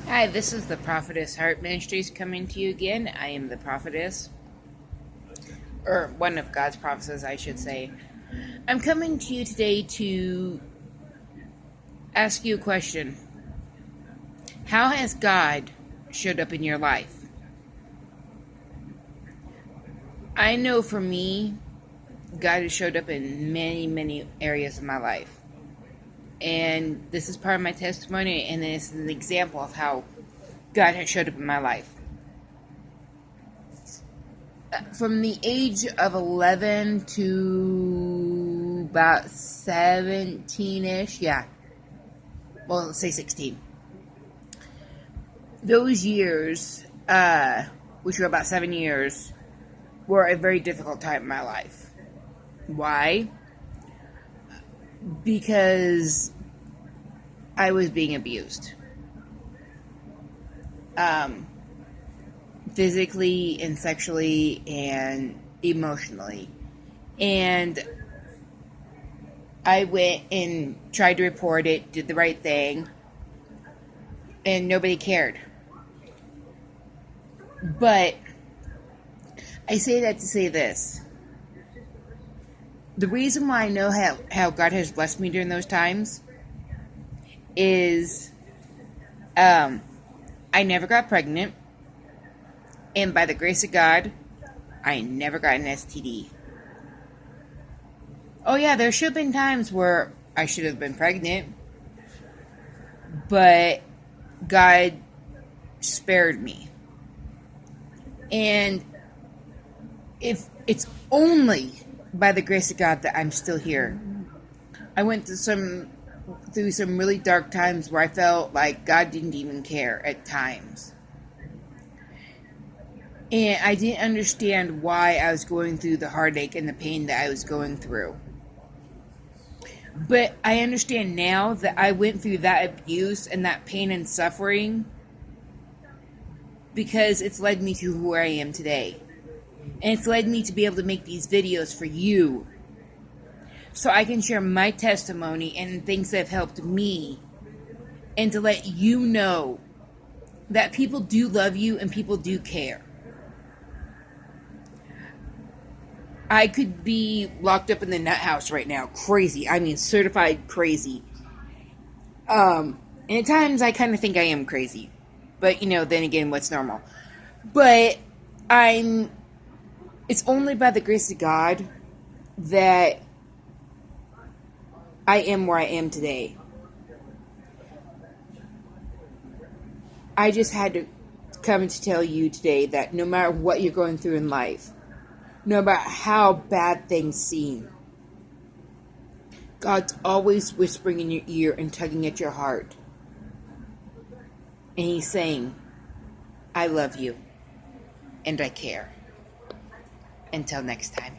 Hi, this is the Prophetess Heart Ministries coming to you again. I am the prophetess, or one of God's prophetesses, I should say. I'm coming to you today to ask you a question. How has God showed up in your life? I know for me, God has showed up in many, many areas of my life. And this is part of my testimony, and this is an example of how God has showed up in my life. From the age of 11 to about 17-ish, yeah. Well, let's say 16. Those years, which were about 7 years, were a very difficult time in my life. Why? Because I was being abused. Physically and sexually and emotionally. And I went and tried to report it, did the right thing, and nobody cared. But I say that to say this. The reason why I know how God has blessed me during those times is I never got pregnant. And by the grace of God, I never got an STD. Oh yeah, there should have been times where I should have been pregnant. But God spared me. And if it's only by the grace of God that I'm still here. I went through some really dark times where I felt like God didn't even care at times. And I didn't understand why I was going through the heartache and the pain that I was going through. But I understand now that I went through that abuse and that pain and suffering because it's led me to who I am today. And it's led me to be able to make these videos for you so I can share my testimony and things that have helped me, and to let you know that people do love you and people do care. I could be locked up in the nut house right now, crazy. I mean, certified crazy. And at times I kind of think I am crazy. But, then again, what's normal? But it's only by the grace of God that I am where I am today. I just had to come to tell you today that no matter what you're going through in life, no matter how bad things seem, God's always whispering in your ear and tugging at your heart. And He's saying, I love you and I care. Until next time.